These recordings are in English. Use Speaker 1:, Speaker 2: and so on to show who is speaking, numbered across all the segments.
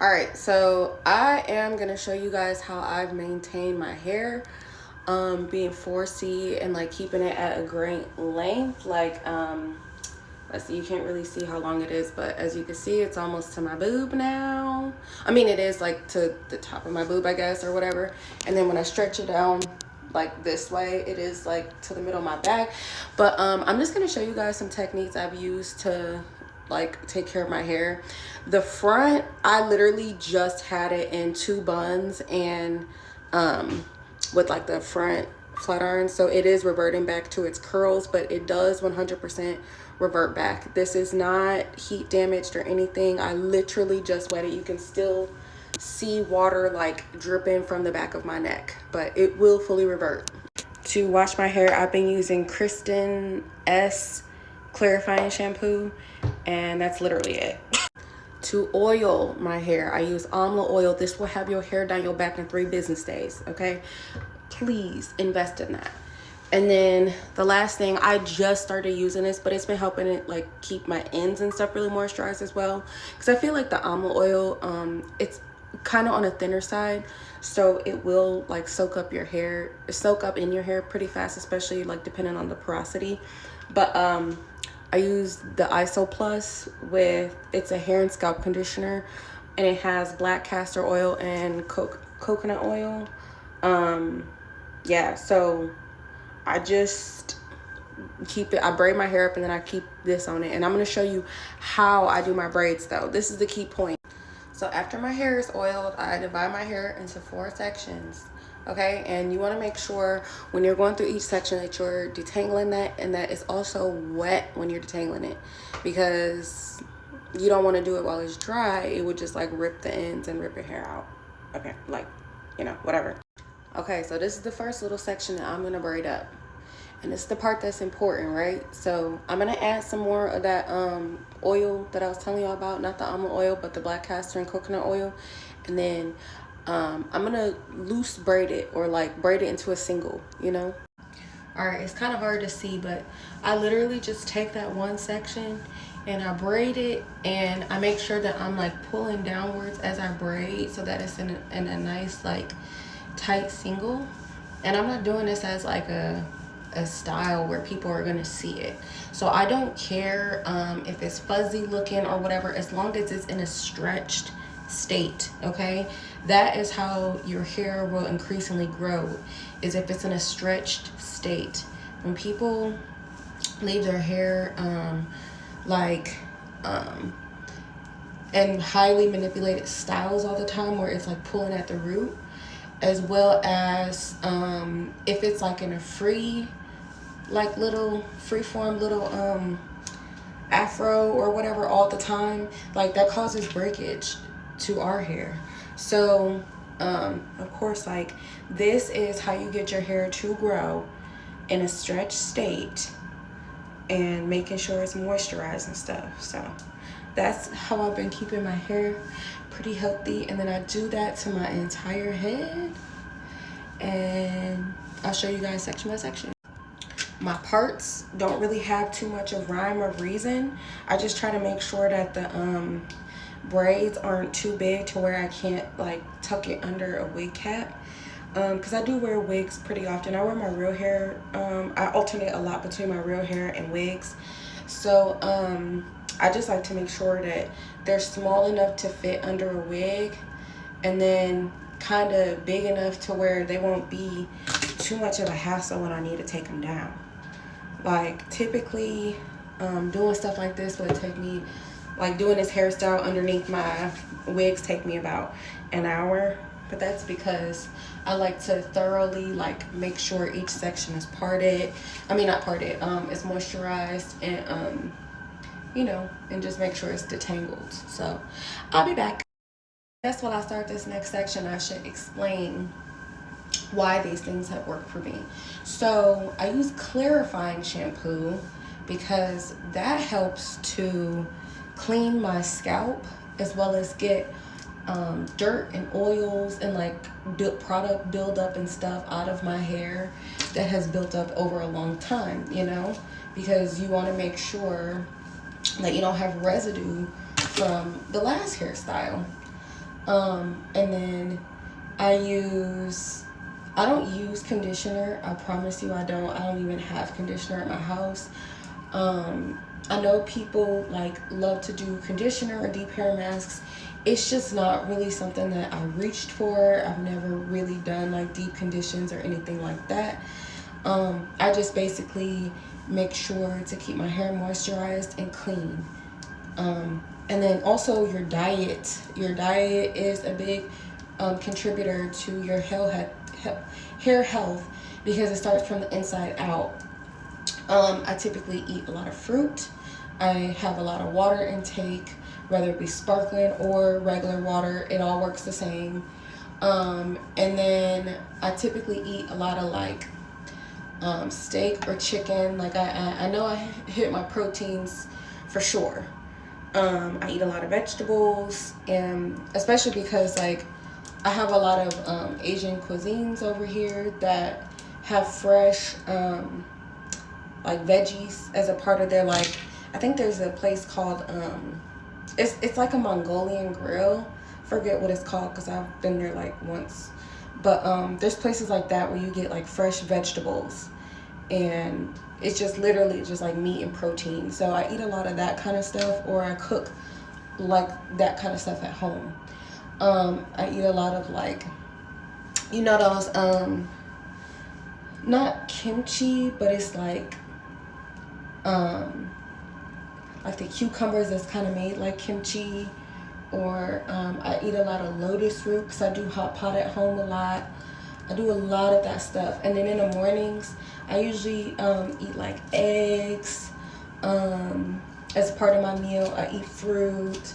Speaker 1: All right, so I am gonna show you guys how I've maintained my hair, being 4C and like keeping it at a great length. Like, let's see, you can't really see how long it is, but as you can see, it's almost to my boob now. I mean, it is like to the top of my boob, I guess, or whatever. And then when I stretch it down like this way, it is like to the middle of my back. But I'm just gonna show you guys some techniques I've used to like take care of my hair. The front, I literally just had it in 2 buns and with like the front flat iron, so it is reverting back to its curls, but it does 100% revert back. This is not heat damaged or anything. I literally just wet it. You can still see water like dripping from the back of my neck, but it will fully revert. To wash my hair, I've been using Kristen S clarifying shampoo, and that's literally it. To oil my hair, I use Amla oil. This will have your hair down your back in 3 business days, okay? Please invest in that. And then the last thing, I just started using this, but it's been helping it like keep my ends and stuff really moisturized as well. Because I feel like the Amla oil, it's kind of on a thinner side, so it will like soak up in your hair pretty fast, especially like depending on the porosity. But I use the Iso Plus it's a hair and scalp conditioner, and it has black castor oil and coconut oil. Yeah, so I just I braid my hair up and then I keep this on it. And I'm going to show you how I do my braids though. This is the key point. So after my hair is oiled, I divide my hair into 4 sections. Okay, and you want to make sure when you're going through each section that you're detangling that, and that it's also wet when you're detangling it, because you don't want to do it while it's dry. It would just like rip the ends and rip your hair out. Okay, like, whatever. Okay, so this is the first little section that I'm going to braid up. And it's the part that's important, right? So I'm going to add some more of that oil that I was telling you about. Not the almond oil, but the black castor and coconut oil. And then I'm going to loose braid it, or like braid it into a single, All right, it's kind of hard to see, but I literally just take that one section and I braid it, and I make sure that I'm like pulling downwards as I braid so that it's in a nice like tight single. And I'm not doing this as like a style where people are gonna see it, so I don't care if it's fuzzy looking or whatever, as long as it's in a stretched state. Okay, that is how your hair will increasingly grow, is if it's in a stretched state. When people leave their hair in highly manipulated styles all the time, where it's like pulling at the root, as well as if it's like in a free form little afro or whatever all the time, like that causes breakage to our hair. So of course, like, this is how you get your hair to grow in a stretched state and making sure it's moisturized and stuff. So that's how I've been keeping my hair pretty healthy. And then I do that to my entire head, and I'll show you guys section by section. My parts don't really have too much of rhyme or reason. I just try to make sure that the braids aren't too big to where I can't like tuck it under a wig cap, because I do wear wigs pretty often. I wear my real hair, I alternate a lot between my real hair and wigs, so I just like to make sure that they're small enough to fit under a wig, and then kind of big enough to where they won't be too much of a hassle when I need to take them down. Like, typically doing stuff like this would take me, like doing this hairstyle underneath my wigs, take me about an hour. But that's because I like to thoroughly like make sure each section is parted. I mean, not parted, it's moisturized, and and just make sure it's detangled. So I'll be back. That's when I start this next section. I should explain why these things have worked for me. So I use clarifying shampoo because that helps to clean my scalp, as well as get dirt and oils and like product buildup and stuff out of my hair that has built up over a long time, because you want to make sure that you don't have residue from the last hairstyle. And then I don't use conditioner. I promise you I don't even have conditioner at my house. I know people like love to do conditioner or deep hair masks. It's just not really something that I reached for. I've never really done like deep conditions or anything like that. I just basically make sure to keep my hair moisturized and clean. And then also your diet. Your diet is a big contributor to your hair health because it starts from the inside out. I typically eat a lot of fruit. I have a lot of water intake, whether it be sparkling or regular water. It all works the same. And then I typically eat a lot of like steak or chicken. Like I know I hit my proteins for sure. I eat a lot of vegetables, and especially because like I have a lot of Asian cuisines over here that have fresh like veggies as a part of their like. I think there's a place called it's like a Mongolian grill. Forget what it's called because I've been there like once. But there's places like that where you get like fresh vegetables, and it's just literally just like meat and protein. So I eat a lot of that kind of stuff, or I cook like that kind of stuff at home. I eat a lot of like, you know, those not kimchi, but it's like the cucumbers that's kind of made like kimchi. Or I eat a lot of lotus root because I do hot pot at home a lot. I do a lot of that stuff. And then in the mornings, I usually eat like eggs as part of my meal. I eat fruit,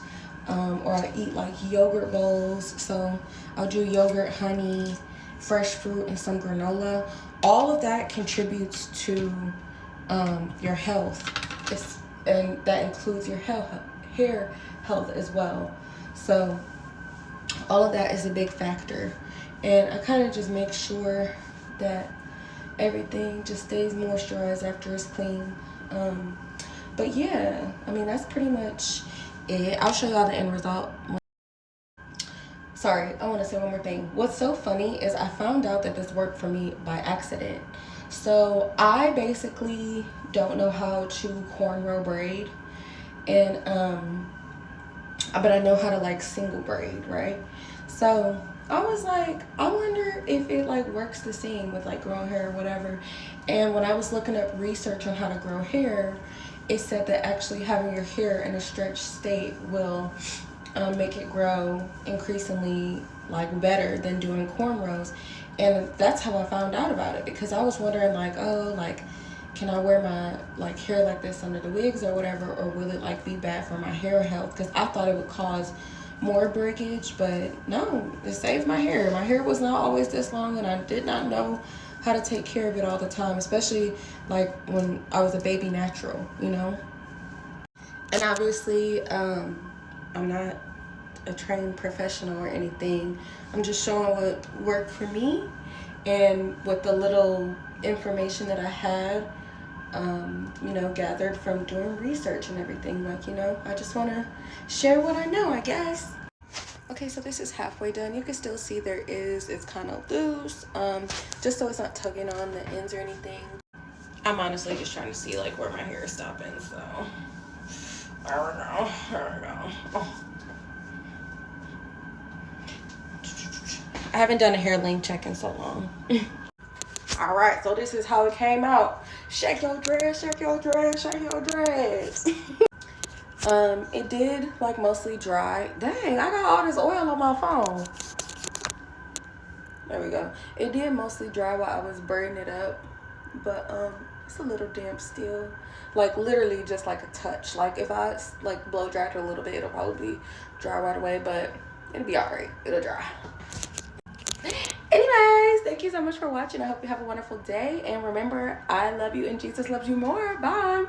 Speaker 1: or I eat like yogurt bowls. So I'll do yogurt, honey, fresh fruit, and some granola. All of that contributes to your health. And that includes your hair health as well. So all of that is a big factor. And I kind of just make sure that everything just stays moisturized after it's clean. But yeah, I mean, that's pretty much it. I'll show y'all the end result. Sorry, I want to say one more thing. What's so funny is I found out that this worked for me by accident. So I basically don't know how to cornrow braid, and but I know how to like single braid, right? So I was like, I wonder if it like works the same with like growing hair or whatever. And when I was looking up research on how to grow hair, it said that actually having your hair in a stretched state will make it grow increasingly like better than doing cornrows. And that's how I found out about it, because I was wondering like, oh, like, can I wear my like hair like this under the wigs or whatever, or will it like be bad for my hair health? Because I thought it would cause more breakage, but no, it saved my hair. My hair was not always this long, and I did not know how to take care of it all the time, especially like when I was a baby natural, you know. And obviously I'm not a trained professional or anything. I'm just showing what worked for me and with the little information that I had you know, gathered from doing research and everything. Like, you know, I just want to share what I know, I guess. Okay, so this is halfway done. You can still see it's kind of loose, just so it's not tugging on the ends or anything. I'm honestly just trying to see like where my hair is stopping, so there we go. Oh. I haven't done a hair length check in so long. All right, so this is how it came out. Shake your dress, shake your dress, shake your dress. It did like mostly dry. Dang, I got all this oil on my phone. There we go. It did mostly dry while I was braiding it up, but it's a little damp still. Like literally just like a touch. Like if I like blow dry it a little bit, it'll probably be dry right away, but it'll be all right. It'll dry. Anyways, thank you so much for watching. I hope you have a wonderful day, and remember, I love you and Jesus loves you more. Bye.